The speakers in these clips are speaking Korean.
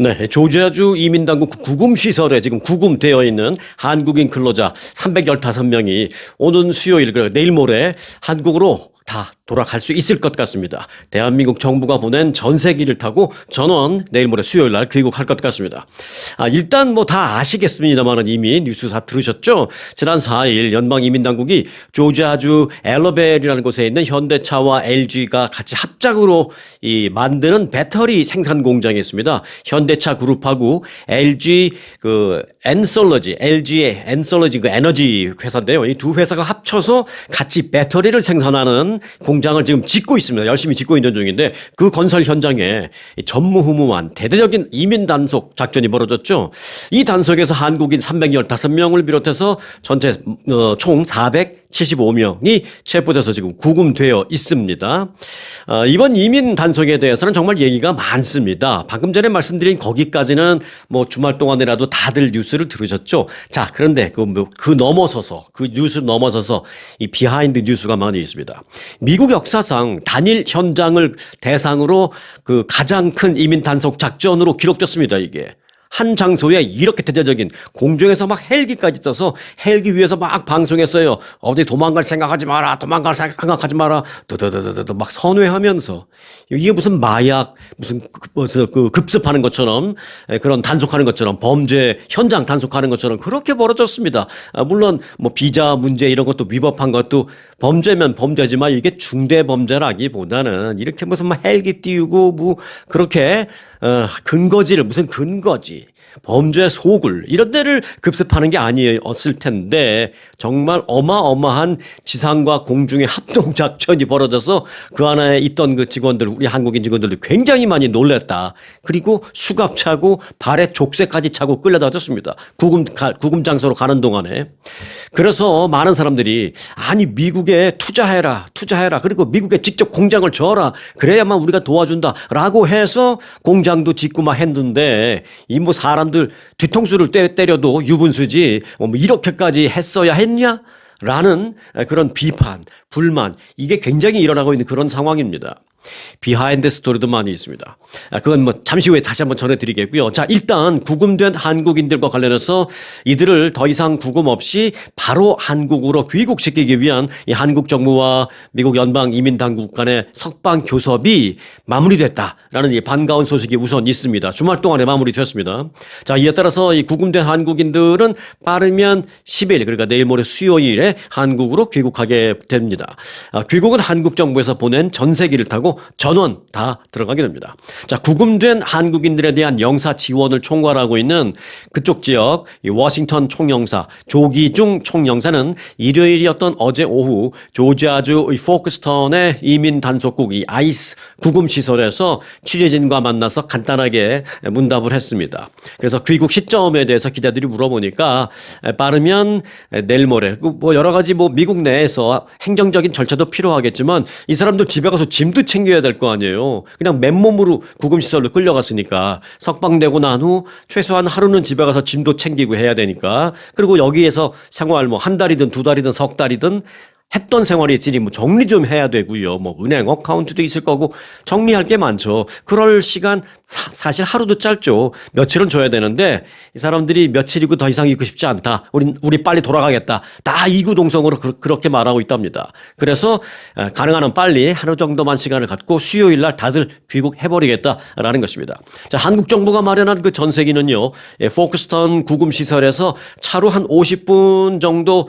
네, 조지아주 이민당국 구금시설에 지금 구금되어 있는 한국인 근로자 315명이 오는 수요일, 내일 모레 한국으로 다 돌아갈 수 있을 것 같습니다. 대한민국 정부가 보낸 전세기를 타고 전원 내일 모레 수요일 날 귀국할 것 같습니다. 일단 뭐 다 아시겠습니다만은 이미 뉴스 다 들으셨죠? 지난 4일 연방이민당국이 조지아주 엘러벨이라는 곳에 있는 현대차와 LG가 같이 합작으로 만드는 배터리 생산 공장이 있습니다. 현대차 그룹하고 LG LG의 엔솔러지 에너지 회사인데요. 이 두 회사가 합쳐서 같이 배터리를 생산하는 공장을 지금 짓고 있습니다. 열심히 짓고 있는 중인데 그 건설 현장에 전무후무한 대대적인 이민 단속 작전이 벌어졌죠. 이 단속에서 한국인 315명을 비롯해서 전체 총 475명이 체포돼서 지금 구금되어 있습니다. 이번 이민 단속에 대해서는 정말 얘기가 많습니다. 방금 전에 말씀드린 거기까지는 뭐 주말 동안이라도 다들 뉴스를 들으셨죠. 자, 그런데 그 뉴스 넘어서서 이 비하인드 뉴스가 많이 있습니다. 미국 역사상 단일 현장을 대상으로 그 가장 큰 이민 단속 작전으로 기록됐습니다, 이게. 한 장소에 이렇게 대대적인 공중에서 막 헬기까지 떠서 헬기 위에서 막 방송했어요. 어디 도망갈 생각하지 마라. 드드드드드 막 선회하면서 이게 무슨 마약 무슨 급습하는 것처럼 그런 단속하는 것처럼 범죄 현장 단속하는 것처럼 그렇게 벌어졌습니다. 물론 뭐 비자 문제 이런 것도 위법한 것도 범죄면 범죄지만 이게 중대 범죄라기보다는 이렇게 무슨 막 헬기 띄우고 뭐 그렇게 무슨 근거지. 범죄 소굴 이런 데를 급습하는 게 아니었을 텐데 정말 어마어마한 지상과 공중의 합동작전이 벌어져서 그 안에 있던 그 직원들 우리 한국인 직원들도 굉장히 많이 놀랬다. 그리고 수갑 차고 발에 족쇄까지 차고 끌려다녔습니다. 구금 장소로 가는 동안에. 그래서 많은 사람들이 아니 미국에 투자해라 그리고 미국에 직접 공장을 줘라 그래야만 우리가 도와준다라고 해서 공장도 짓고 막 했는데 이 뭐 사람들 뒤통수를 때려도 유분수지 뭐 이렇게까지 했어야 했냐? 라는 그런 비판, 불만 이게 굉장히 일어나고 있는 그런 상황입니다. 비하인드 스토리도 많이 있습니다. 그건 뭐 잠시 후에 다시 한번 전해드리겠고요. 자, 일단 구금된 한국인들과 관련해서 이들을 더 이상 구금 없이 바로 한국으로 귀국시키기 위한 이 한국 정부와 미국 연방 이민 당국 간의 석방 교섭이 마무리됐다라는 이 반가운 소식이 우선 있습니다. 주말 동안에 마무리됐습니다. 자, 이에 따라서 이 구금된 한국인들은 빠르면 10일 그러니까 내일 모레 수요일에 한국으로 귀국하게 됩니다. 귀국은 한국 정부에서 보낸 전세기를 타고 전원 다 들어가게 됩니다. 자, 구금된 한국인들에 대한 영사 지원을 총괄하고 있는 그쪽 지역 워싱턴 총영사 조기중 총영사는 일요일이었던 어제 오후 조지아주 포크스턴의 이민 단속국 이 아이스 구금 시설에서 취재진과 만나서 간단하게 문답을 했습니다. 그래서 귀국 시점에 대해서 기자들이 물어보니까 빠르면 내일 모레 뭐 여러 가지 뭐 미국 내에서 행정적인 절차도 필요하겠지만 이 사람들 집에 가서 짐도 챙겨야 될 거 아니에요. 그냥 맨몸으로 구금시설로 끌려갔으니까 석방되고 난 후 최소한 하루는 집에 가서 짐도 챙기고 해야 되니까 그리고 여기에서 생활 뭐 한 달이든 두 달이든 석 달이든 했던 생활이 있으니 뭐 정리 좀 해야 되고요. 뭐 은행 어카운트도 있을 거고 정리할 게 많죠. 그럴 시간 사실 하루도 짧죠. 며칠은 줘야 되는데 이 사람들이 며칠이고 더 이상 있고 싶지 않다. 우리 빨리 돌아가겠다. 다 이구동성으로 그렇게 말하고 있답니다. 그래서 가능한 한 빨리 하루 정도만 시간을 갖고 수요일 날 다들 귀국해버리겠다라는 것입니다. 자, 한국 정부가 마련한 그 전세기는요. 포크스턴 구금 시설에서 차로 한 50분 정도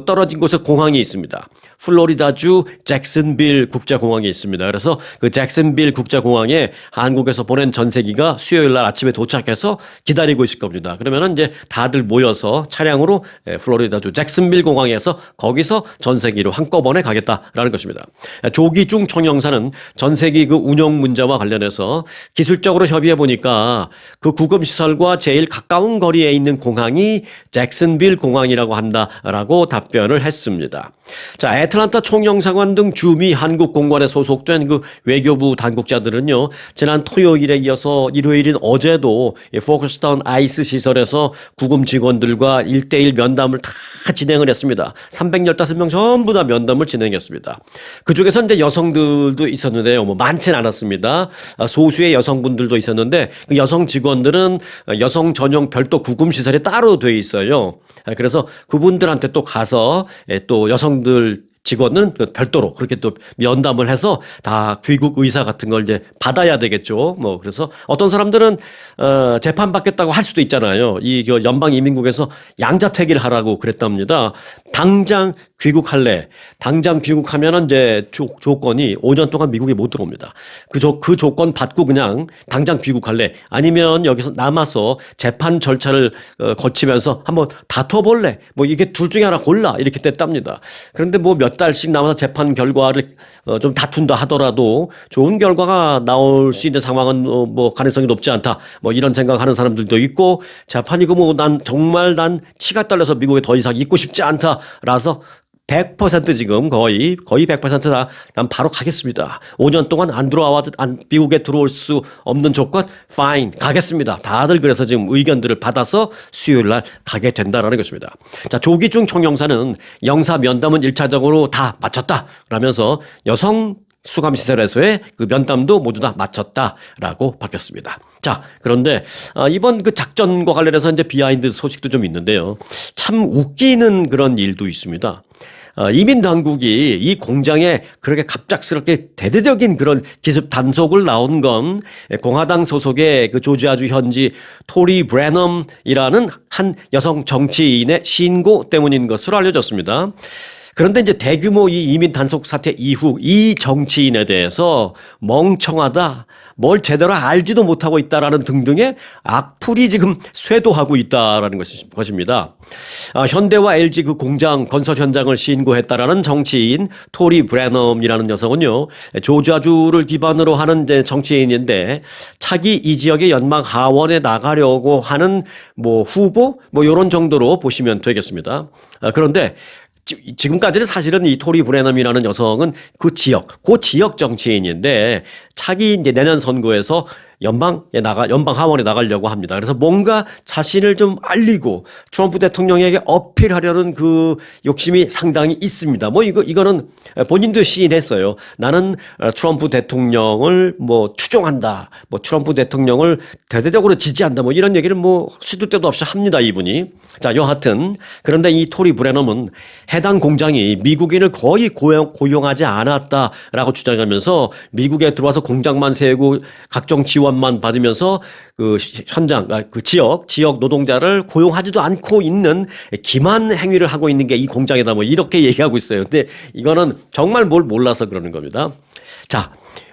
떨어진 곳에 공항이 있습니다. 플로리다주 잭슨빌 국제공항이 있습니다. 그래서 그 잭슨빌 국제공항에 한국에서 보낸 전세기가 수요일 날 아침에 도착해서 기다리고 있을 겁니다. 그러면은 이제 다들 모여서 차량으로 플로리다주 잭슨빌 공항에서 거기서 전세기로 한꺼번에 가겠다라는 것입니다. 조기중 총영사는 전세기 그 운영 문제와 관련해서 기술적으로 협의해 보니까 그 구금 시설과 제일 가까운 거리에 있는 공항이 잭슨빌 공항이라고 한다라고 답변을 했습니다. 자, 애틀란타 총영사관 등 주미 한국 공관에 소속된 그 외교부 당국자들은요, 지난 토요일에 이어서 일요일인 어제도 포커스타운 아이스 시설에서 구금 직원들과 1대1 면담을 다 진행을 했습니다. 315명 전부 다 면담을 진행했습니다. 그 중에서 이제 여성들도 있었는데요, 뭐 많지는 않았습니다. 소수의 여성분들도 있었는데 그 여성 직원들은 여성 전용 별도 구금 시설이 따로 돼 있어요. 그래서 그분들한테 또 가서 또 여성들 직원은 별도로 그렇게 또 면담을 해서 다 귀국 의사 같은 걸 이제 받아야 되겠죠. 뭐 그래서 어떤 사람들은 재판 받겠다고 할 수도 있잖아요. 이 연방 이민국에서 양자택일 하라고 그랬답니다. 당장 귀국할래. 당장 귀국하면은 이제 조건이 5년 동안 미국에 못 들어옵니다. 그 조건 받고 그냥 당장 귀국할래. 아니면 여기서 남아서 재판 절차를 거치면서 한번 다퉈볼래. 뭐 이게 둘 중에 하나 골라. 이렇게 됐답니다. 그런데 뭐 몇 달씩 남아서 재판 결과를 좀 다툰다 하더라도 좋은 결과가 나올 수 있는 상황은 뭐 가능성이 높지 않다. 뭐 이런 생각하는 사람들도 있고, 재판이고 뭐 난 정말 치가 떨려서 미국에 더 이상 있고 싶지 않다라서 100% 지금 거의 100% 난 바로 가겠습니다. 5년 동안 안 들어와도 미국에 들어올 수 없는 조건 fine 가겠습니다. 다들 그래서 지금 의견들을 받아서 수요일 날 가게 된다라는 것입니다. 자, 조기중 총영사는 영사 면담은 1차적으로 다 마쳤다 라면서 여성 수감시설에서의 그 면담도 모두 다 마쳤다라고 밝혔습니다. 자, 그런데 이번 그 작전과 관련해서 이제 비하인드 소식도 좀 있는데요. 참 웃기는 그런 일도 있습니다. 이민 당국이 이 공장에 그렇게 갑작스럽게 대대적인 그런 기습 단속을 나온 건 공화당 소속의 그 조지아주 현지 토리 브래넘이라는 한 여성 정치인의 신고 때문인 것으로 알려졌습니다. 그런데 이제 대규모 이 이민 단속 사태 이후 이 정치인에 대해서 멍청하다, 뭘 제대로 알지도 못하고 있다라는 등등의 악플이 지금 쇄도하고 있다라는 것입니다. 현대와 LG 그 공장 건설 현장을 신고했다라는 정치인 토리 브래넘이라는 여성은요, 조지아주를 기반으로 하는 이제 정치인인데 차기 이 지역의 연방 하원에 나가려고 하는 뭐 후보 뭐 이런 정도로 보시면 되겠습니다. 그런데 지금까지는 사실은 이 토리 브래넘이라는 여성은 그 지역 정치인인데 차기 이제 내년 선거에서 연방 하원에 나가려고 합니다. 그래서 뭔가 자신을 좀 알리고 트럼프 대통령에게 어필하려는 그 욕심이 상당히 있습니다. 뭐 이거는 본인도 시인했어요. 나는 트럼프 대통령을 뭐 추종한다. 뭐 트럼프 대통령을 대대적으로 지지한다. 뭐 이런 얘기를 뭐 시도 때도 없이 합니다, 이분이. 자, 여하튼 그런데 이 토리 브래넘은 해당 공장이 미국인을 거의 고용하지 않았다라고 주장하면서 미국에 들어와서 공장만 세우고 각종 지원만 받으면서 그 현장, 그 지역 노동자를 고용하지도 않고 있는 기만 행위를 하고 있는 게 이 공장이다. 뭐 이렇게 얘기하고 있어요. 근데 이거는 정말 뭘 몰라서 그러는 겁니다. 자,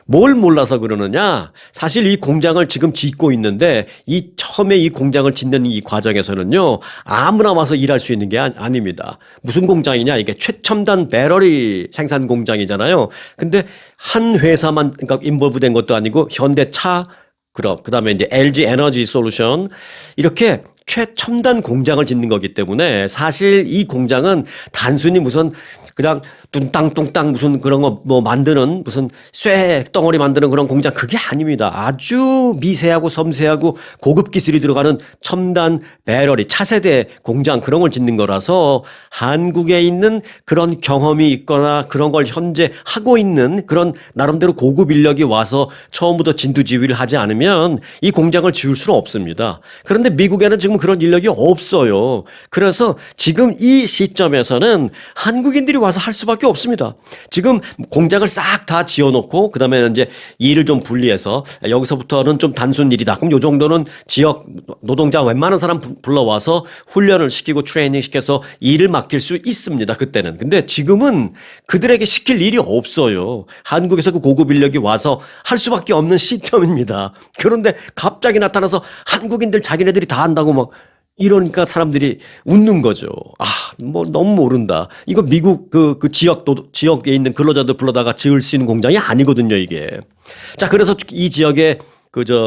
뭘 몰라서 그러느냐? 사실 이 공장을 지금 짓고 있는데 처음에 이 공장을 짓는 이 과정에서는요, 아무나 와서 일할 수 있는 게 아닙니다. 무슨 공장이냐? 이게 최첨단 배터리 생산 공장이잖아요. 근데 한 회사만 그러니까 인볼브된 것도 아니고 현대차, 그다음에 이제 LG 에너지 솔루션 이렇게 최첨단 공장을 짓는 거기 때문에 사실 이 공장은 단순히 무슨 그냥 뚱땅뚱땅 무슨 그런 거 뭐 만드는 무슨 쇠 덩어리 만드는 그런 공장 그게 아닙니다. 아주 미세하고 섬세하고 고급 기술이 들어가는 첨단 배터리 차세대 공장 그런 걸 짓는 거라서 한국에 있는 그런 경험이 있거나 그런 걸 현재 하고 있는 그런 나름대로 고급 인력이 와서 처음부터 진두지휘를 하지 않으면 이 공장을 지을 수는 없습니다. 그런데 미국에는 지금 그런 인력이 없어요. 그래서 지금 이 시점에서는 한국인들이 와서 할 수밖에 없습니다. 지금 공장을 싹 다 지어놓고 그다음에 이제 일을 좀 분리해서 여기서부터는 좀 단순 일이다. 그럼 요 정도는 지역 노동자 웬만한 사람 불러와서 훈련을 시키고 트레이닝 시켜서 일을 맡길 수 있습니다. 그때는. 근데 지금은 그들에게 시킬 일이 없어요. 한국에서 그 고급 인력이 와서 할 수밖에 없는 시점입니다. 그런데 갑자기 나타나서 한국인들 자기네들이 다 한다고 막 이러니까 사람들이 웃는 거죠. 뭐 너무 모른다. 이거 미국 그 지역에 있는 근로자들 불러다가 지을 수 있는 공장이 아니거든요, 이게. 자, 그래서 이 지역에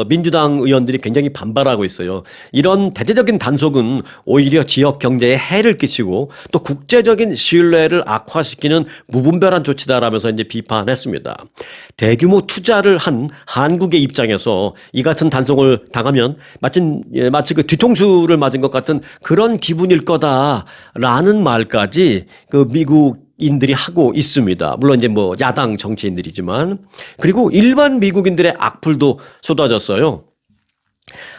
민주당 의원들이 굉장히 반발하고 있어요. 이런 대대적인 단속은 오히려 지역 경제에 해를 끼치고 또 국제적인 신뢰를 악화시키는 무분별한 조치다라면서 이제 비판했습니다. 대규모 투자를 한 한국의 입장에서 이 같은 단속을 당하면 마치 그 뒤통수를 맞은 것 같은 그런 기분일 거다라는 말까지 미국인들이 하고 있습니다. 물론 이제 뭐 야당 정치인들이지만. 그리고 일반 미국인들의 악플도 쏟아졌어요.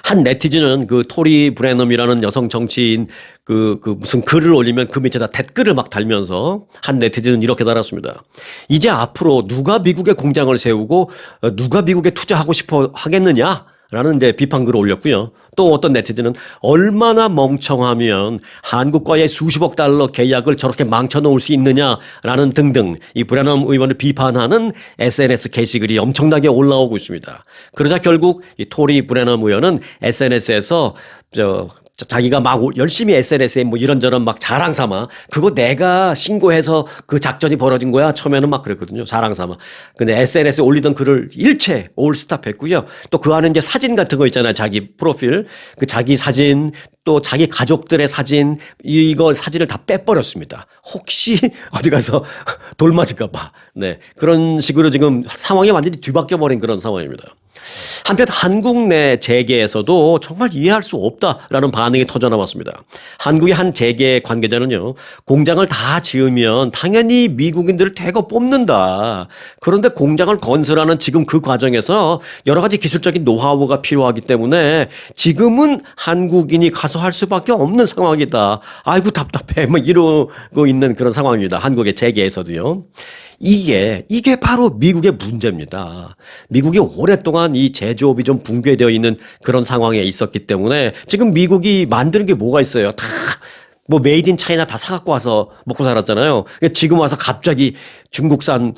한 네티즌은 토리 브래넘이라는 여성 정치인 무슨 글을 올리면 그 밑에다 댓글을 막 달면서 한 네티즌은 이렇게 달았습니다. 이제 앞으로 누가 미국에 공장을 세우고 누가 미국에 투자하고 싶어 하겠느냐? 라는 이제 비판글을 올렸고요. 또 어떤 네티즌은 얼마나 멍청하면 한국과의 수십억 달러 계약을 저렇게 망쳐놓을 수 있느냐라는 등등 이 브래넘 의원을 비판하는 SNS 게시글이 엄청나게 올라오고 있습니다. 그러자 결국 이 토리 브래넘 의원은 SNS에서 자기가 막 열심히 SNS에 뭐 이런저런 막 자랑 삼아 그거 내가 신고해서 그 작전이 벌어진 거야. 처음에는 막 그랬거든요. 자랑 삼아. 근데 SNS에 올리던 글을 일체 올 스탑했고요. 또 그 안에 이제 사진 같은 거 있잖아요. 자기 프로필. 그 자기 사진 또 자기 가족들의 사진 이거 사진을 다 빼버렸습니다. 혹시 어디 가서 돌 맞을까 봐. 네. 그런 식으로 지금 상황이 완전히 뒤바뀌어 버린 그런 상황입니다. 한편 한국 내 재계에서도 정말 이해할 수 없다라는 반응이 터져나왔습니다. 한국의 한 재계 관계자는요. 공장을 다 지으면 당연히 미국인들을 대거 뽑는다. 그런데 공장을 건설하는 지금 그 과정에서 여러 가지 기술적인 노하우가 필요하기 때문에 지금은 한국인이 가서 할 수밖에 없는 상황이다. 아이고 답답해. 뭐 이러고 있는 그런 상황입니다. 한국의 재계에서도요. 이게 바로 미국의 문제입니다. 미국이 오랫동안 이 제조업이 좀 붕괴되어 있는 그런 상황에 있었기 때문에 지금 미국이 만드는 게 뭐가 있어요? 다 뭐 메이드 인 차이나 다 사갖고 와서 먹고 살았잖아요. 지금 와서 갑자기 중국산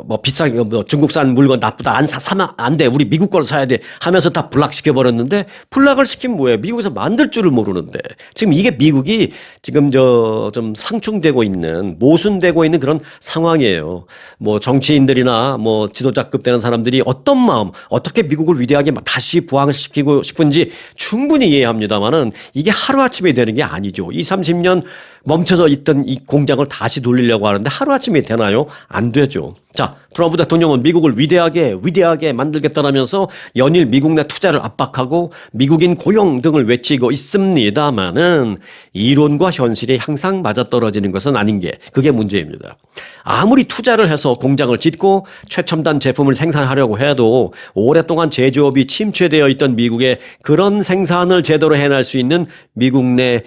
뭐 비싼 중국산 물건 나쁘다 사면 안 돼. 우리 미국 걸 사야 돼 하면서 다 블락시켜 버렸는데 블락을 시키면 뭐예요? 미국에서 만들 줄을 모르는데 지금 이게 미국이 지금 좀 상충되고 있는 모순되고 있는 그런 상황이에요. 뭐 정치인들이나 뭐 지도자급 되는 사람들이 어떤 마음 어떻게 미국을 위대하게 다시 부흥시키고 싶은지 충분히 이해합니다만은 이게 하루아침에 되는 게 아니죠. 20, 30년 멈춰져 있던 이 공장을 다시 돌리려고 하는데 하루아침에 되나요? 안 되죠. 자, 트럼프 대통령은 미국을 위대하게 만들겠다라면서 연일 미국 내 투자를 압박하고 미국인 고용 등을 외치고 있습니다만은 이론과 현실이 항상 맞아떨어지는 것은 아닌 게 그게 문제입니다. 아무리 투자를 해서 공장을 짓고 최첨단 제품을 생산하려고 해도 오랫동안 제조업이 침체되어 있던 미국의 그런 생산을 제대로 해낼 수 있는 미국 내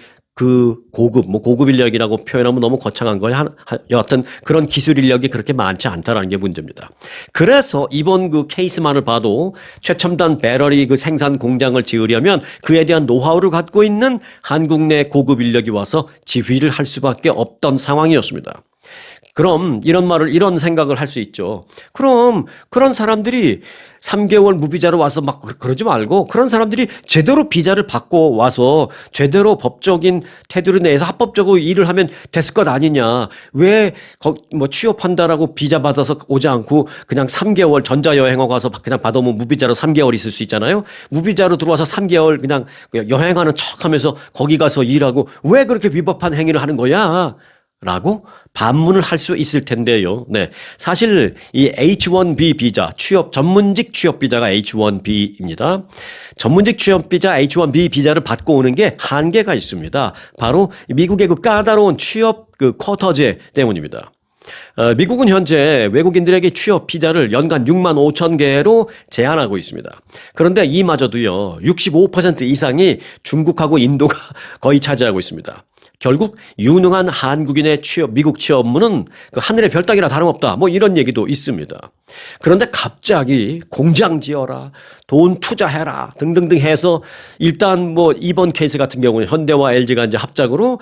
고급 인력이라고 표현하면 너무 거창한 거예요. 여하튼 그런 기술 인력이 그렇게 많지 않다라는 게 문제입니다. 그래서 이번 케이스만을 봐도 최첨단 배터리 생산 공장을 지으려면 그에 대한 노하우를 갖고 있는 한국 내 고급 인력이 와서 지휘를 할 수밖에 없던 상황이었습니다. 그럼 이런 생각을 할 수 있죠. 그럼 그런 사람들이 3개월 무비자로 와서 막 그러지 말고 그런 사람들이 제대로 비자를 받고 와서 제대로 법적인 테두리 내에서 합법적으로 일을 하면 됐을 것 아니냐. 왜 뭐 취업한다라고 비자 받아서 오지 않고 그냥 3개월 전자여행하고 가서 그냥 받아오면 무비자로 3개월 있을 수 있잖아요. 무비자로 들어와서 3개월 그냥 여행하는 척하면서 거기 가서 일하고 왜 그렇게 위법한 행위를 하는 거야? 라고 반문을 할 수 있을 텐데요. 네. 사실 이 H-1B 비자, 전문직 취업 비자가 H-1B입니다. 전문직 취업 비자 H-1B 비자를 받고 오는 게 한계가 있습니다. 바로 미국의 까다로운 취업 쿼터제 때문입니다. 미국은 현재 외국인들에게 취업 비자를 연간 6만 5천 개로 제한하고 있습니다. 그런데 이마저도요, 65% 이상이 중국하고 인도가 거의 차지하고 있습니다. 결국 유능한 한국인의 미국 취업 업무는 하늘의 별 따기나 다름없다. 뭐 이런 얘기도 있습니다. 그런데 갑자기 공장 지어라, 돈 투자해라 등등등 해서 일단 뭐 이번 케이스 같은 경우는 현대와 LG가 이제 합작으로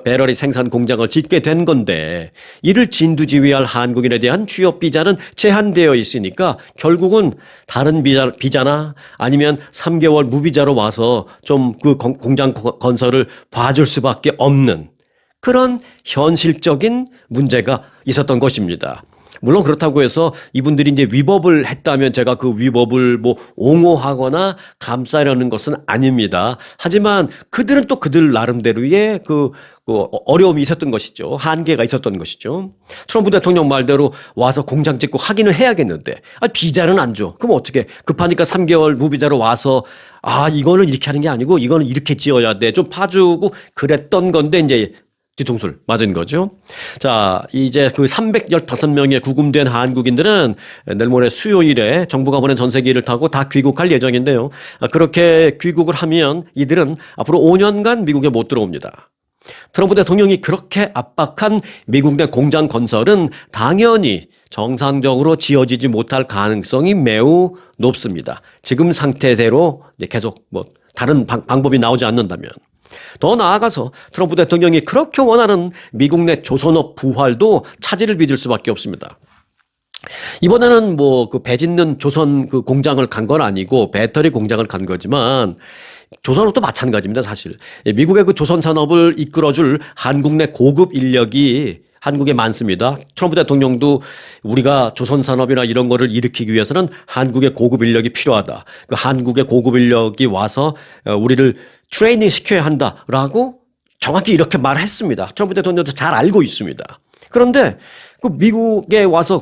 배터리 생산 공장을 짓게 된 건데 이를 진두지휘할 한국인에 대한 취업 비자는 제한되어 있으니까 결국은 다른 비자나 아니면 3개월 무비자로 와서 좀 공장 건설을 봐줄 수밖에 없는 그런 현실적인 문제가 있었던 것입니다. 물론 그렇다고 해서 이분들이 이제 위법을 했다면 제가 그 위법을 뭐 옹호하거나 감싸려는 것은 아닙니다. 하지만 그들은 또 그들 나름대로의 그 어려움이 있었던 것이죠. 한계가 있었던 것이죠. 트럼프 대통령 말대로 와서 공장 짓고 확인을 해야겠는데, 비자는 안 줘. 그럼 어떻게? 급하니까 3개월 무비자로 와서, 이거는 이렇게 하는 게 아니고, 이거는 이렇게 지어야 돼. 좀 봐주고 그랬던 건데, 이제 뒤통수를 맞은 거죠. 자, 이제 그 315명의 구금된 한국인들은 내일 모레 수요일에 정부가 보낸 전세기를 타고 다 귀국할 예정인데요. 그렇게 귀국을 하면 이들은 앞으로 5년간 미국에 못 들어옵니다. 트럼프 대통령이 그렇게 압박한 미국 내 공장 건설은 당연히 정상적으로 지어지지 못할 가능성이 매우 높습니다. 지금 상태대로 계속 뭐 다른 방법이 나오지 않는다면. 더 나아가서 트럼프 대통령이 그렇게 원하는 미국 내 조선업 부활도 차질을 빚을 수밖에 없습니다. 이번에는 뭐 그 배 짓는 조선 그 공장을 간 건 아니고 배터리 공장을 간 거지만 조선업도 마찬가지입니다, 사실. 미국의 그 조선 산업을 이끌어줄 한국 내 고급 인력이 한국에 많습니다. 트럼프 대통령도 우리가 조선 산업이나 이런 거를 일으키기 위해서는 한국의 고급 인력이 필요하다. 그 한국의 고급 인력이 와서 우리를 트레이닝 시켜야 한다라고 정확히 이렇게 말했습니다. 트럼프 대통령도 잘 알고 있습니다. 그런데 그 미국에 와서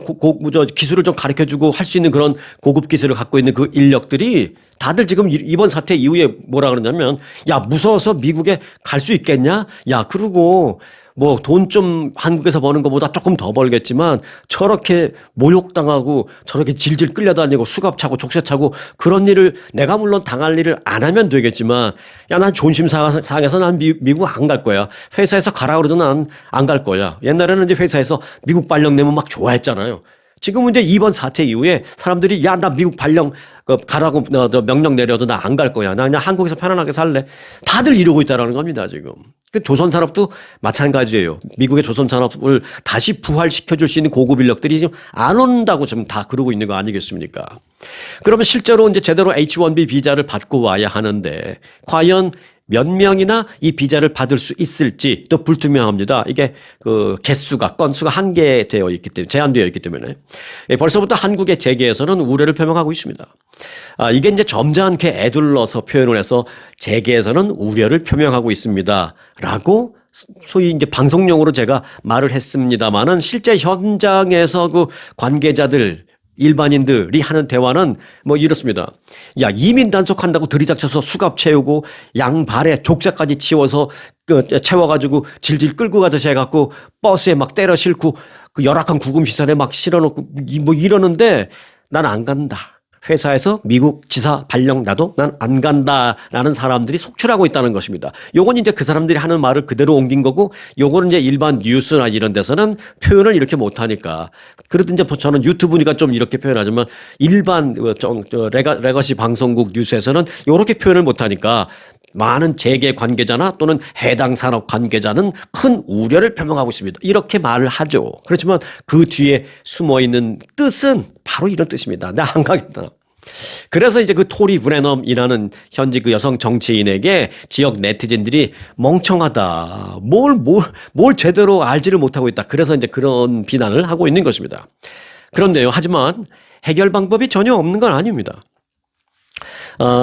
기술을 좀 가르쳐주고 할 수 있는 그런 고급 기술을 갖고 있는 그 인력들이 다들 지금 이번 사태 이후에 뭐라 그러냐면, 야, 무서워서 미국에 갈 수 있겠냐? 야, 그리고 뭐 돈 좀 한국에서 버는 것보다 조금 더 벌겠지만 저렇게 모욕당하고 저렇게 질질 끌려다니고 수갑 차고 족쇄 차고 그런 일을 내가 물론 당할 일을 안 하면 되겠지만, 야, 난 존심 상해서 난 미국 안 갈 거야. 회사에서 가라 그러도 난 안 갈 거야. 옛날에는 이제 회사에서 미국 발령 내면 막 좋아했잖아요. 지금은 이제 이번 사태 이후에 사람들이, 야, 나 미국 발령 가라고 명령 내려도 나 안 갈 거야. 나 그냥 한국에서 편안하게 살래. 다들 이러고 있다라는 겁니다, 지금. 그 조선 산업도 마찬가지예요. 미국의 조선 산업을 다시 부활시켜 줄 수 있는 고급 인력들이 지금 안 온다고 지금 다 그러고 있는 거 아니겠습니까? 그러면 실제로 이제 제대로 H-1B 비자를 받고 와야 하는데 과연 몇 명이나 이 비자를 받을 수 있을지 또 불투명합니다. 이게 그 건수가 한계되어 있기 때문에, 제한되어 있기 때문에. 벌써부터 한국의 재계에서는 우려를 표명하고 있습니다. 이게 이제 점잖게 애둘러서 표현을 해서 재계에서는 우려를 표명하고 있습니다. 라고 소위 이제 방송용으로 제가 말을 했습니다만은 실제 현장에서 그 관계자들, 일반인들이 하는 대화는 뭐 이렇습니다. 야, 이민 단속한다고 들이닥쳐서 수갑 채우고 양발에 족쇄까지 치워서 채워가지고 질질 끌고 가듯이 해갖고 버스에 막 때려 싣고 그 열악한 구금시설에 막 실어놓고 뭐 이러는데 난 안 간다. 회사에서 미국 지사 발령 나도 난 안 간다라는 사람들이 속출하고 있다는 것입니다. 요건 이제 그 사람들이 하는 말을 그대로 옮긴 거고, 요거는 이제 일반 뉴스나 이런 데서는 표현을 이렇게 못하니까. 그래도 이제 저는 유튜브니까 좀 이렇게 표현하지만 일반 레거시 방송국 뉴스에서는 요렇게 표현을 못하니까 많은 재계 관계자나 또는 해당 산업 관계자는 큰 우려를 표명하고 있습니다. 이렇게 말을 하죠. 그렇지만 그 뒤에 숨어 있는 뜻은 바로 이런 뜻입니다. 나 안 가겠다. 그래서 이제 그 토리 브레넘이라는 현지 그 여성 정치인에게 지역 네티즌들이 멍청하다. 뭘 제대로 알지를 못하고 있다. 그래서 이제 그런 비난을 하고 있는 것입니다. 그런데요. 하지만 해결 방법이 전혀 없는 건 아닙니다.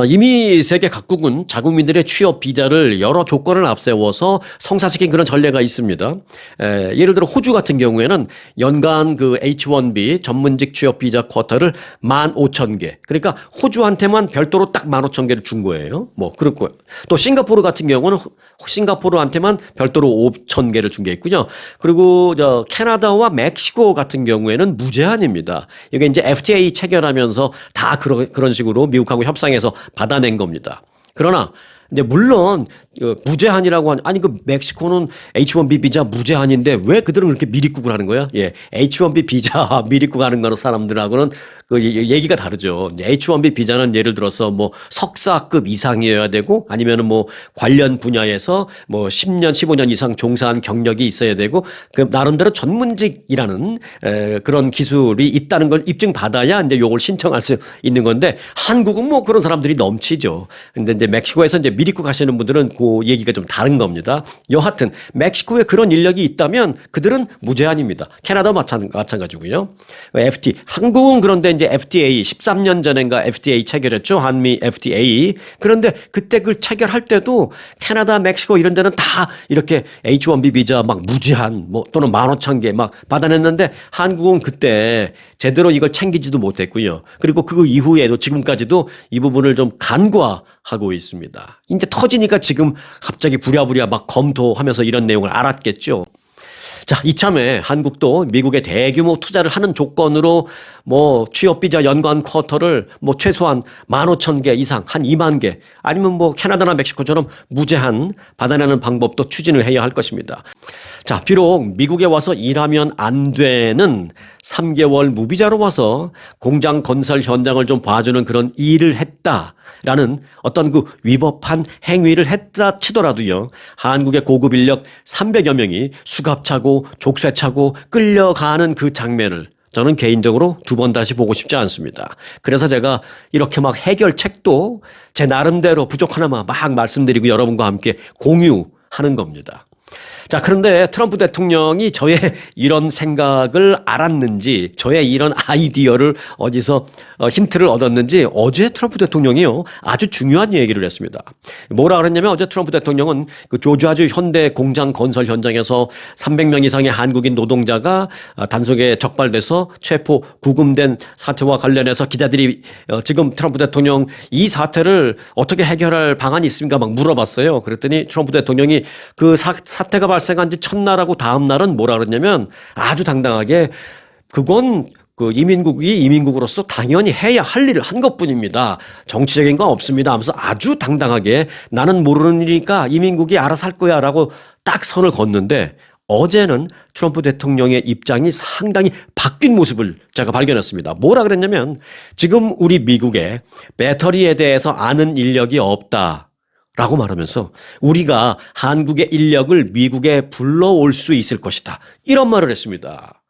이미 세계 각국은 자국민들의 취업 비자를 여러 조건을 앞세워서 성사시킨 그런 전례가 있습니다. 예를 들어 호주 같은 경우에는 연간 그 H-1B 전문직 취업 비자 쿼터를 15,000개. 그러니까 호주한테만 별도로 딱 15,000개를 준 거예요. 뭐 그렇고 또 싱가포르 같은 경우는 싱가포르한테만 별도로 5,000개를 준 게 있고요. 그리고 캐나다와 멕시코 같은 경우에는 무제한입니다. 이게 이제 FTA 체결하면서 다 그런 식으로 미국하고 협상해서 받아낸 겁니다. 그러나 이제 물론 무제한이라고 아니 그 멕시코는 H-1B 비자 무제한인데 왜 그들은 그렇게 미리국을 하는 거야? 예, H-1B 비자 미리국 하는 거는 사람들하고는 그 얘기가 다르죠. H-1B 비자는 예를 들어서 뭐 석사급 이상이어야 되고 아니면은 뭐 관련 분야에서 뭐 10년, 15년 이상 종사한 경력이 있어야 되고 그 나름대로 전문직이라는 그런 기술이 있다는 걸 입증받아야 이제 요걸 신청할 수 있는 건데 한국은 뭐 그런 사람들이 넘치죠. 근데 이제 멕시코에서 이제 미리 가시는 분들은 그 얘기가 좀 다른 겁니다. 여하튼 멕시코에 그런 인력이 있다면 그들은 무제한입니다. 캐나다 마찬가지고요. 한국은 그런데 이제 FTA 13년 전인가 FTA 체결했죠. 한미 FTA. 그런데 그때 그걸 체결할 때도 캐나다, 멕시코 이런 데는 다 이렇게 H1B 비자 막 무제한 뭐 또는 15,000개 막 받아냈는데 한국은 그때 제대로 이걸 챙기지도 못했고요. 그리고 그 이후에도 지금까지도 이 부분을 좀 간과하고 있습니다. 이제 터지니까 지금 갑자기 부랴부랴 막 검토하면서 이런 내용을 알았겠죠. 자, 이참에 한국도 미국에 대규모 투자를 하는 조건으로 뭐 취업비자 연간 쿼터를 뭐 최소한 15,000개 이상 한 2만 개 아니면 뭐 캐나다나 멕시코처럼 무제한 받아내는 방법도 추진을 해야 할 것입니다. 자, 비록 미국에 와서 일하면 안 되는 3개월 무비자로 와서 공장 건설 현장을 좀 봐주는 그런 일을 했다라는 어떤 그 위법한 행위를 했다 치더라도요. 한국의 고급 인력 300여 명이 수갑차고 족쇄차고 끌려가는 그 장면을 저는 개인적으로 두 번 다시 보고 싶지 않습니다. 그래서 제가 이렇게 막 해결책도 제 나름대로 부족하나마 막 말씀드리고 여러분과 함께 공유하는 겁니다. 자, 그런데 트럼프 대통령이 저의 이런 생각을 알았는지, 저의 이런 아이디어를 어디서 힌트를 얻었는지 어제 트럼프 대통령이요 아주 중요한 얘기를 했습니다. 뭐라 그랬냐면 어제 트럼프 대통령은 그 조지아주 현대 공장 건설 현장에서 300명 이상의 한국인 노동자가 단속에 적발돼서 체포 구금된 사태와 관련해서 기자들이 지금 트럼프 대통령 이 사태를 어떻게 해결할 방안이 있습니까? 막 물어봤어요. 그랬더니 트럼프 대통령이 그 사태가 발생한 지 첫날하고 다음 날은 뭐라 그랬냐면 아주 당당하게 그건 그 이민국이 이민국으로서 당연히 해야 할 일을 한 것뿐입니다. 정치적인 건 없습니다 하면서 아주 당당하게 나는 모르는 일이니까 이민국이 알아서 할 거야 라고 딱 선을 걷는데 어제는 트럼프 대통령의 입장이 상당히 바뀐 모습을 제가 발견했습니다. 뭐라 그랬냐면 지금 우리 미국에 배터리에 대해서 아는 인력이 없다. 라고 말하면서 우리가 한국의 인력을 미국에 불러올 수 있을 것이다. 이런 말을 했습니다.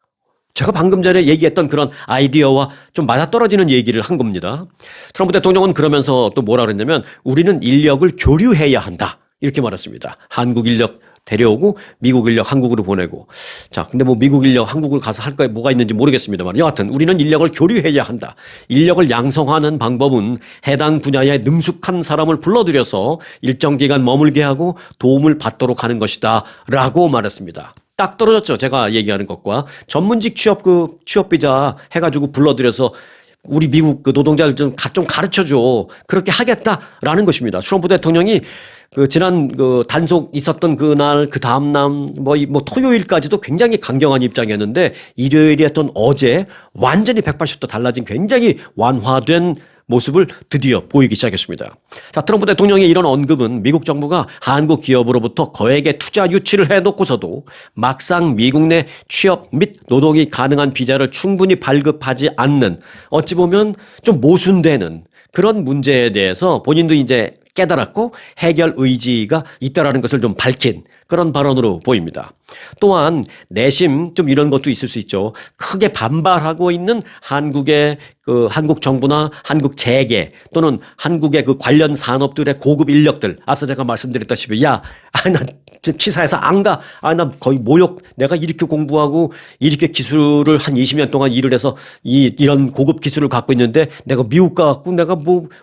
제가 방금 전에 얘기했던 그런 아이디어와 좀 맞아떨어지는 얘기를 한 겁니다. 트럼프 대통령은 그러면서 또 뭐라 그랬냐면 우리는 인력을 교류해야 한다. 이렇게 말했습니다. 한국 인력 데려오고 미국 인력 한국으로 보내고. 자, 근데 뭐 미국 인력 한국을 가서 할 거에 뭐가 있는지 모르겠습니다만 여하튼 우리는 인력을 교류해야 한다. 인력을 양성하는 방법은 해당 분야에 능숙한 사람을 불러들여서 일정 기간 머물게 하고 도움을 받도록 하는 것이다. 라고 말했습니다. 딱 떨어졌죠. 제가 얘기하는 것과 전문직 취업 비자 해가지고 불러들여서 우리 미국 그 노동자들 좀 가르쳐줘. 그렇게 하겠다라는 것입니다. 트럼프 대통령이 그 지난 그 단속 있었던 그날 그 다음날 뭐 토요일까지도 굉장히 강경한 입장이었는데 일요일이었던 어제 완전히 180도 달라진 굉장히 완화된 모습을 드디어 보이기 시작했습니다. 자, 트럼프 대통령의 이런 언급은 미국 정부가 한국 기업으로부터 거액의 투자 유치를 해놓고서도 막상 미국 내 취업 및 노동이 가능한 비자를 충분히 발급하지 않는 어찌 보면 좀 모순되는 그런 문제에 대해서 본인도 이제 깨달았고 해결 의지가 있다라는 것을 좀 밝힌 그런 발언으로 보입니다. 또한 내심 좀 이런 것도 있을 수 있죠. 크게 반발하고 있는 한국의 그 한국 정부나 한국 재계 또는 한국의 그 관련 산업들의 고급 인력들. 앞서 제가 말씀드렸다시피 나 치사해서 안 가. 나 거의 모욕. 내가 이렇게 공부하고 이렇게 기술을 한 20년 동안 일을 해서 이런 고급 기술을 갖고 있는데 내가 미국 가갖고 내가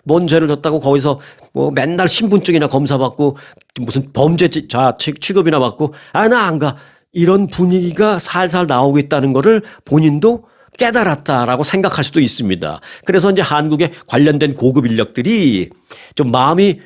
뭔 죄를 졌다고 거기서 뭐 맨날 신분증이나 검사받고 무슨 범죄자 취급이나 받고 나 안 가. 이런 분위기가 살살 나오고 있다는 거를 본인도 깨달았다라고 생각할 수도 있습니다. 그래서 이제 한국에 관련된 고급 인력들이 좀 마음이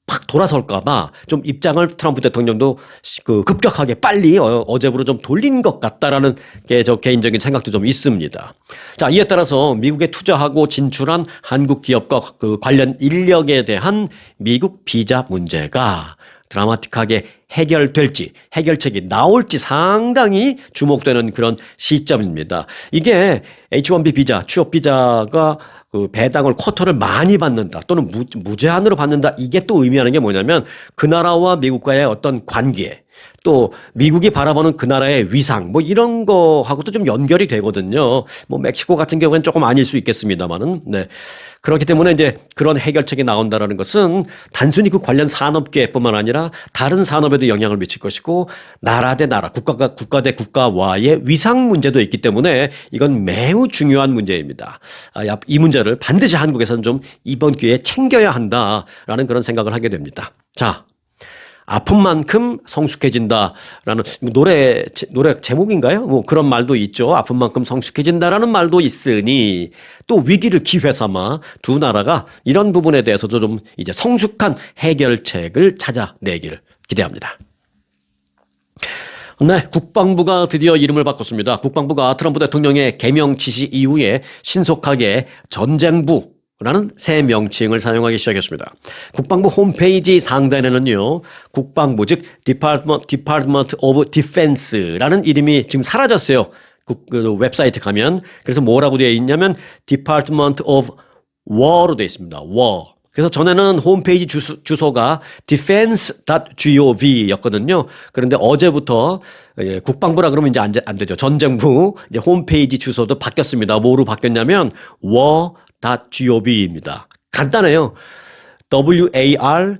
팍 돌아설까봐 좀 입장을 트럼프 대통령도 그 급격하게 빨리 어제부로 좀 돌린 것 같다라는 게 저 개인적인 생각도 좀 있습니다. 자, 이에 따라서 미국에 투자하고 진출한 한국 기업과 그 관련 인력에 대한 미국 비자 문제가 드라마틱하게 해결될지 해결책이 나올지 상당히 주목되는 그런 시점입니다. 이게 H1B 비자, 취업 비자가 그 배당을 쿼터를 많이 받는다 또는 무제한으로 받는다 이게 또 의미하는 게 뭐냐면 그 나라와 미국과의 어떤 관계 또 미국이 바라보는 그 나라의 위상 뭐 이런 거하고도 좀 연결이 되거든요. 뭐 멕시코 같은 경우에는 조금 아닐 수 있겠습니다만은 네. 그렇기 때문에 이제 그런 해결책이 나온다라는 것은 단순히 그 관련 산업계뿐만 아니라 다른 산업에도 영향을 미칠 것이고 나라 대 나라, 국가 대 국가와의 위상 문제도 있기 때문에 이건 매우 중요한 문제입니다. 이 문제를 반드시 한국에서는 좀 이번 기회에 챙겨야 한다라는 그런 생각을 하게 됩니다. 자. 아픈 만큼 성숙해진다라는 노래 제목인가요? 뭐 그런 말도 있죠. 아픈 만큼 성숙해진다라는 말도 있으니 또 위기를 기회 삼아 두 나라가 이런 부분에 대해서도 좀 이제 성숙한 해결책을 찾아내기를 기대합니다. 네, 국방부가 드디어 이름을 바꿨습니다. 국방부가 트럼프 대통령의 개명 지시 이후에 신속하게 전쟁부 라는 새 명칭을 사용하기 시작했습니다. 국방부 홈페이지 상단에는요, 국방부 즉 Department of Defense라는 이름이 지금 사라졌어요. 그 웹사이트 가면. 그래서 뭐라고 되어 있냐면 Department of War로 되어 있습니다. War. 그래서 전에는 홈페이지 주소가 defense.gov였거든요. 그런데 어제부터 국방부라 그러면 이제 안 되죠. 전쟁부 이제 홈페이지 주소도 바뀌었습니다. 뭐로 바뀌었냐면 war.gov입니다. 간단해요. war.gov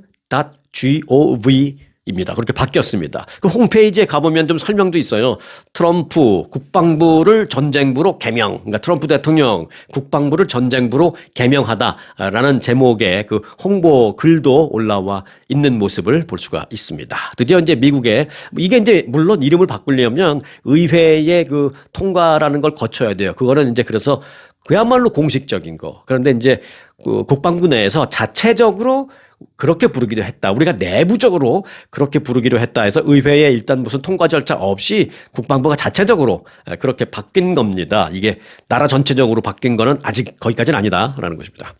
입니다. 그렇게 바뀌었습니다. 그 홈페이지에 가보면 좀 설명도 있어요. 트럼프 국방부를 전쟁부로 개명, 그러니까 트럼프 대통령 국방부를 전쟁부로 개명하다라는 제목의 그 홍보 글도 올라와 있는 모습을 볼 수가 있습니다. 드디어 이제 미국에 이게 이제 물론 이름을 바꾸려면 의회의 그 통과라는 걸 거쳐야 돼요. 그거는 이제 그래서 그야말로 공식적인 거. 그런데 이제 그 국방부 내에서 자체적으로 그렇게 부르기도 했다. 우리가 내부적으로 그렇게 부르기로 했다 해서 의회에 일단 무슨 통과 절차 없이 국방부가 자체적으로 그렇게 바뀐 겁니다. 이게 나라 전체적으로 바뀐 거는 아직 거기까지는 아니다라는 것입니다.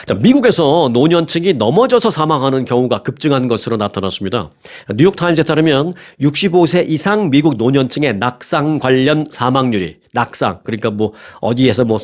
자, 미국에서 노년층이 넘어져서 사망하는 경우가 급증한 것으로 나타났습니다. 뉴욕타임즈에 따르면 65세 이상 미국 노년층의 낙상 관련 사망률이 낙상 그러니까 뭐 어디에서 뭐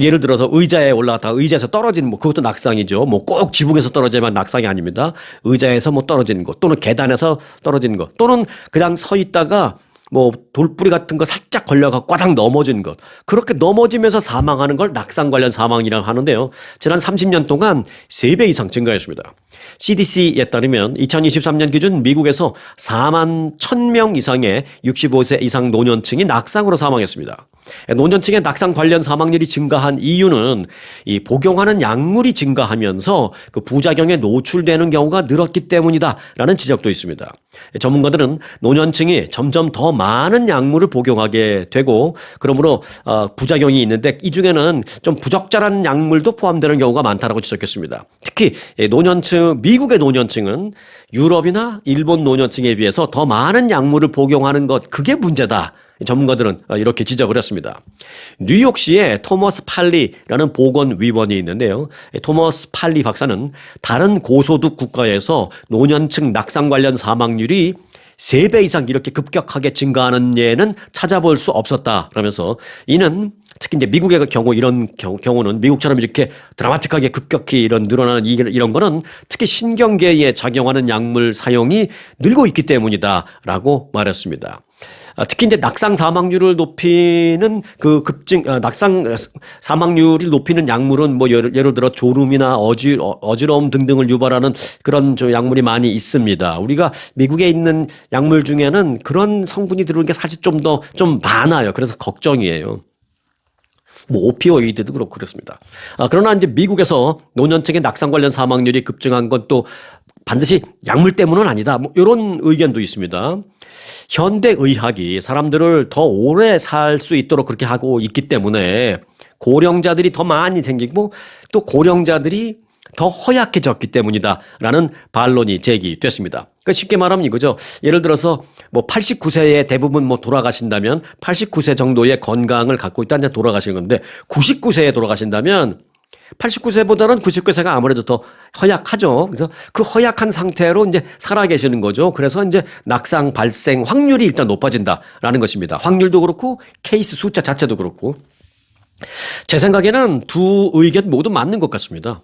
예를 들어서 의자에 올라갔다가 의자에서 떨어지는 뭐 그것도 낙상이죠. 뭐 꼭 지붕에서 떨어지면 낙상이 아닙니다. 의자에서 뭐 떨어지는 것 또는 계단에서 떨어지는 것 또는 그냥 서 있다가 뭐 돌뿌리 같은 거 살짝 걸려가 꽈당 넘어진 것 그렇게 넘어지면서 사망하는 걸 낙상 관련 사망이라고 하는데요. 지난 30년 동안 3배 이상 증가했습니다. CDC에 따르면 2023년 기준 미국에서 4만 1,000명 이상의 65세 이상 노년층이 낙상으로 사망했습니다. 노년층의 낙상 관련 사망률이 증가한 이유는 이 복용하는 약물이 증가하면서 그 부작용에 노출되는 경우가 늘었기 때문이다라는 지적도 있습니다. 전문가들은 노년층이 점점 더 많은 약물을 복용하게 되고 그러므로 부작용이 있는데 이 중에는 좀 부적절한 약물도 포함되는 경우가 많다라고 지적했습니다. 특히 미국의 노년층은 유럽이나 일본 노년층에 비해서 더 많은 약물을 복용하는 것 그게 문제다. 전문가들은 이렇게 지적을 했습니다. 뉴욕시에 토머스 팔리라는 보건위원이 있는데요. 토머스 팔리 박사는 다른 고소득 국가에서 노년층 낙상 관련 사망률이 3배 이상 이렇게 급격하게 증가하는 예는 찾아볼 수 없었다라면서 이는 특히 이제 미국의 경우 이런 경우는 미국처럼 이렇게 드라마틱하게 급격히 늘어나는 이런 거는 특히 신경계에 작용하는 약물 사용이 늘고 있기 때문이다라고 말했습니다. 특히 이제 낙상 사망률을 높이는 낙상 사망률을 높이는 약물은 뭐 예를 들어 졸음이나 어지러움 등등을 유발하는 그런 약물이 많이 있습니다. 우리가 미국에 있는 약물 중에는 그런 성분이 들어오는 게 사실 좀 많아요. 그래서 걱정이에요. 뭐 오피오이드도 그렇고 그렇습니다. 그러나 이제 미국에서 노년층의 낙상 관련 사망률이 급증한 건 또 반드시 약물 때문은 아니다. 뭐 이런 의견도 있습니다. 현대의학이 사람들을 더 오래 살 수 있도록 그렇게 하고 있기 때문에 고령자들이 더 많이 생기고 또 고령자들이 더 허약해졌기 때문이다라는 반론이 제기됐습니다. 그러니까 쉽게 말하면 이거죠. 예를 들어서 뭐 89세에 대부분 뭐 돌아가신다면 89세 정도의 건강을 갖고 있다면 돌아가시는 건데 99세에 돌아가신다면 89세보다는 99세가 아무래도 더 허약하죠. 그래서 그 허약한 상태로 이제 살아 계시는 거죠. 그래서 이제 낙상 발생 확률이 일단 높아진다라는 것입니다. 확률도 그렇고 케이스 숫자 자체도 그렇고. 제 생각에는 두 의견 모두 맞는 것 같습니다.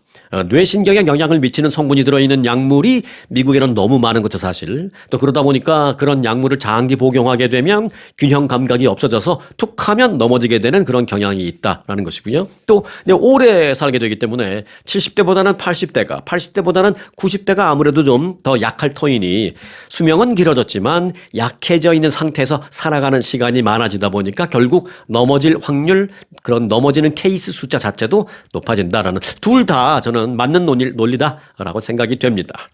뇌신경에 영향을 미치는 성분이 들어있는 약물이 미국에는 너무 많은 것도 사실. 또 그러다 보니까 그런 약물을 장기 복용하게 되면 균형 감각이 없어져서 툭 하면 넘어지게 되는 그런 경향이 있다라는 것이고요. 또 오래 살게 되기 때문에 70대보다는 80대가, 80대보다는 90대가 아무래도 좀 더 약할 터이니 수명은 길어졌지만 약해져 있는 상태에서 살아가는 시간이 많아지다 보니까 결국 넘어질 확률, 그런 넘어지는 케이스 숫자 자체도 높아진다라는, 둘 다 저는 맞는 논리다라고 생각이 됩니다.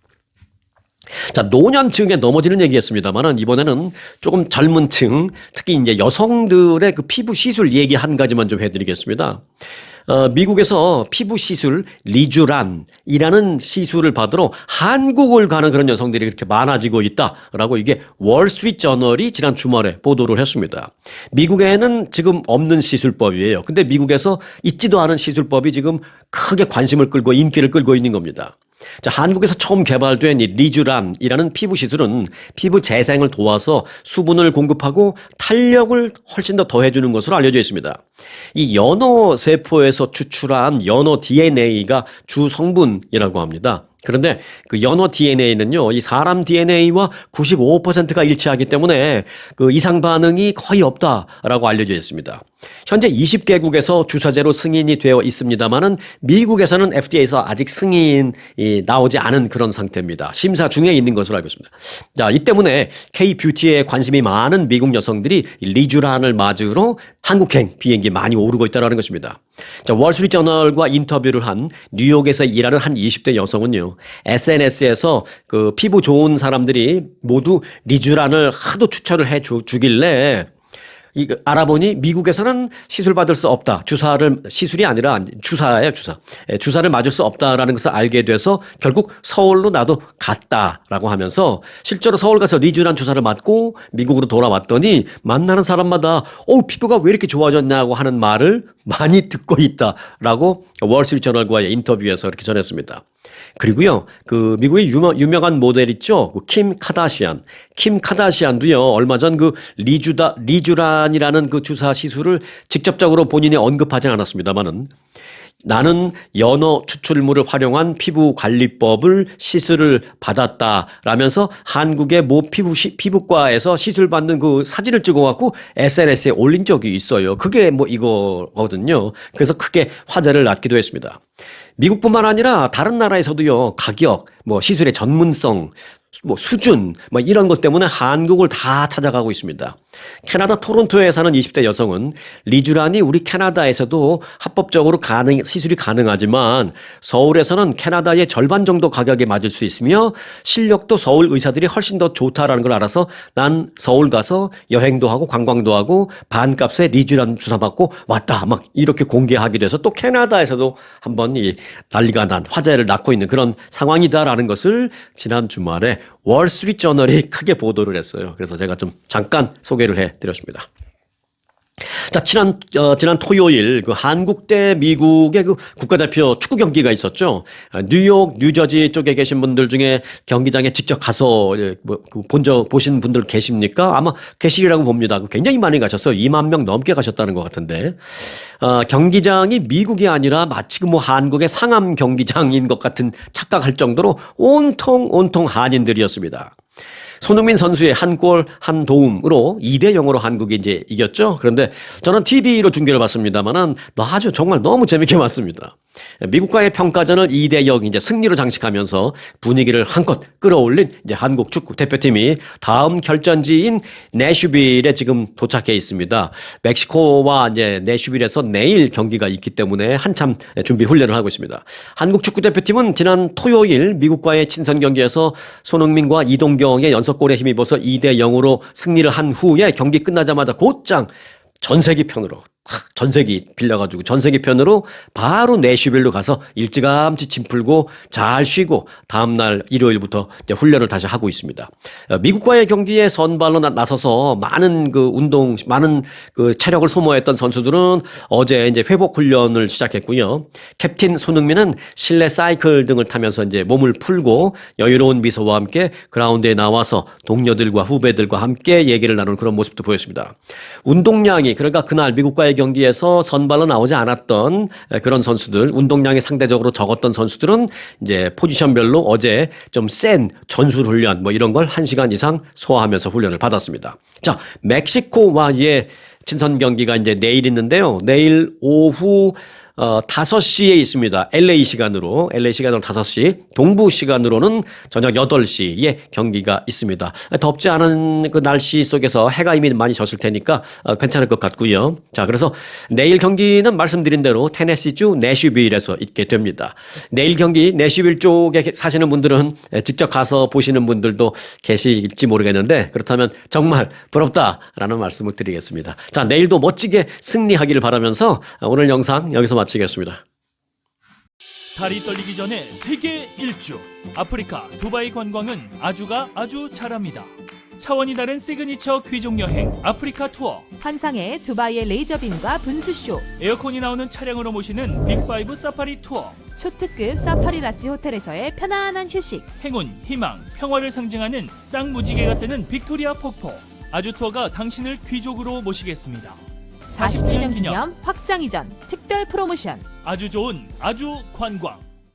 자, 노년층에 넘어지는 얘기였습니다만은 이번에는 조금 젊은 층, 특히 이제 여성들의 그 피부 시술 얘기 한 가지만 좀 해드리겠습니다. 미국에서 피부 시술 리쥬란이라는 시술을 받으러 한국을 가는 그런 여성들이 그렇게 많아지고 있다라고 이게 월스트리트 저널이 지난 주말에 보도를 했습니다. 미국에는 지금 없는 시술법이에요. 근데 미국에서 있지도 않은 시술법이 지금 크게 관심을 끌고 인기를 끌고 있는 겁니다. 자, 한국에서 처음 개발된 이 리쥬란이라는 피부 시술은 피부 재생을 도와서 수분을 공급하고 탄력을 훨씬 더 더해주는 것으로 알려져 있습니다. 이 연어 세포에서 추출한 연어 DNA가 주 성분이라고 합니다. 그런데 그 연어 DNA는요, 이 사람 DNA와 95%가 일치하기 때문에 그 이상 반응이 거의 없다라고 알려져 있습니다. 현재 20개국에서 주사제로 승인이 되어 있습니다만은 미국에서는 FDA에서 아직 승인이 나오지 않은 그런 상태입니다. 심사 중에 있는 것으로 알고 있습니다. 자, 이 때문에 K-뷰티에 관심이 많은 미국 여성들이 리쥬란을 맞으러 한국행 비행기 많이 오르고 있다는 것입니다. 자, 월스트리트 저널과 인터뷰를 한 뉴욕에서 일하는 한 20대 여성은요, SNS에서 그 피부 좋은 사람들이 모두 리쥬란을 하도 추천을 해 주길래 알아보니 미국에서는 시술 받을 수 없다. 시술이 아니라 주사예요, 주사. 주사를 맞을 수 없다라는 것을 알게 돼서 결국 서울로 나도 갔다라고 하면서 실제로 서울 가서 리쥬란 주사를 맞고 미국으로 돌아왔더니 만나는 사람마다 피부가 왜 이렇게 좋아졌냐고 하는 말을 많이 듣고 있다라고 월스트리트 저널과의 인터뷰에서 이렇게 전했습니다. 그리고요, 그 미국의 유명한 모델 있죠, 킴 카다시안도요 얼마 전 그 리쥬란이라는 그 주사 시술을 직접적으로 본인이 언급하진 않았습니다만은 나는 연어 추출물을 활용한 피부 관리법을 시술을 받았다라면서 한국의 모 피부과에서 시술 받는 그 사진을 찍어갖고 SNS에 올린 적이 있어요. 그게 뭐 이거거든요. 그래서 크게 화제를 낳기도 했습니다. 미국뿐만 아니라 다른 나라에서도요, 가격, 시술의 전문성, 수준, 이런 것 때문에 한국을 다 찾아가고 있습니다. 캐나다 토론토에 사는 20대 여성은 리쥬란이 우리 캐나다에서도 합법적으로 시술이 가능하지만 서울에서는 캐나다의 절반 정도 가격에 맞을 수 있으며 실력도 서울 의사들이 훨씬 더 좋다라는 걸 알아서 난 서울 가서 여행도 하고 관광도 하고 반값에 리쥬란 주사 맞고 왔다. 이렇게 공개하게 돼서 또 캐나다에서도 한번 난리가 난 화제를 낳고 있는 그런 상황이다라는 것을 지난 주말에 월스트리트 저널이 크게 보도를 했어요. 그래서 제가 좀 잠깐 소개를 해드렸습니다. 자, 지난 토요일 그 한국 대 미국의 그 국가대표 축구 경기가 있었죠. 뉴욕, 뉴저지 쪽에 계신 분들 중에 경기장에 직접 가서 보신 분들 계십니까? 아마 계시리라고 봅니다. 굉장히 많이 가셨어요. 2만 명 넘게 가셨다는 것 같은데. 경기장이 미국이 아니라 마치 한국의 상암 경기장인 것 같은 착각할 정도로 온통 한인들이었습니다. 손흥민 선수의 한 골, 한 도움으로 2대 0으로 한국이 이제 이겼죠. 그런데 저는 TV로 중계를 봤습니다만은 아주 정말 너무 재밌게 봤습니다. 미국과의 평가전을 2대 0 이제 승리로 장식하면서 분위기를 한껏 끌어올린 이제 한국 축구 대표팀이 다음 결전지인 내슈빌에 지금 도착해 있습니다. 멕시코와 이제 내슈빌에서 내일 경기가 있기 때문에 한참 준비 훈련을 하고 있습니다. 한국 축구 대표팀은 지난 토요일 미국과의 친선 경기에서 손흥민과 이동경의 연속골에 힘입어서 2대 0으로 승리를 한 후에 경기 끝나자마자 곧장 전세기 빌려가지고 전세기 편으로 바로 내슈빌로 가서 일찌감치 짐 풀고 잘 쉬고 다음날 일요일부터 이제 훈련을 다시 하고 있습니다. 미국과의 경기에 선발로 나서서 많은 체력을 소모했던 선수들은 어제 이제 회복 훈련을 시작했고요. 캡틴 손흥민은 실내 사이클 등을 타면서 이제 몸을 풀고 여유로운 미소와 함께 그라운드에 나와서 동료들과 후배들과 함께 얘기를 나누는 그런 모습도 보였습니다. 운동량이, 그러니까 그날 미국과의 경기에서 선발로 나오지 않았던 그런 선수들, 운동량이 상대적으로 적었던 선수들은 이제 포지션별로 어제 좀 센 전술 훈련 뭐 이런 걸 1시간 이상 소화하면서 훈련을 받았습니다. 자, 멕시코와의 친선 경기가 이제 내일 있는데요. 내일 오후 5시에 있습니다. LA 시간으로 5시, 동부 시간으로는 저녁 8시에 경기가 있습니다. 덥지 않은 그 날씨 속에서 해가 이미 많이 졌을 테니까 괜찮을 것 같고요. 자, 그래서 내일 경기는 말씀드린 대로 테네시주 내슈빌에서 있게 됩니다. 내일 경기 내슈빌 쪽에 사시는 분들은 직접 가서 보시는 분들도 계실지 모르겠는데 그렇다면 정말 부럽다라는 말씀을 드리겠습니다. 자, 내일도 멋지게 승리하기를 바라면서 오늘 영상 여기서 마치겠습니다. 달이 떨리기 전에 세계 일주. 아프리카 두바이 관광은 아주가 아주 잘합니다. 차원이 다른 시그니처 귀족 여행 아프리카 투어. 환상의 두바이의 레이저빔과 분수쇼, 에어컨이 나오는 차량으로 모시는 빅5 사파리 투어. 초특급 사파리 라지 호텔에서의 편안한 휴식, 행운, 희망, 평화를 상징하는 쌍무지개가 뜨는 빅토리아 폭포. 아주 투어가 당신을 귀족으로 모시겠습니다. 40주년 기념 확장 이전 특별 프로모션. 아주 좋은 아주 관광.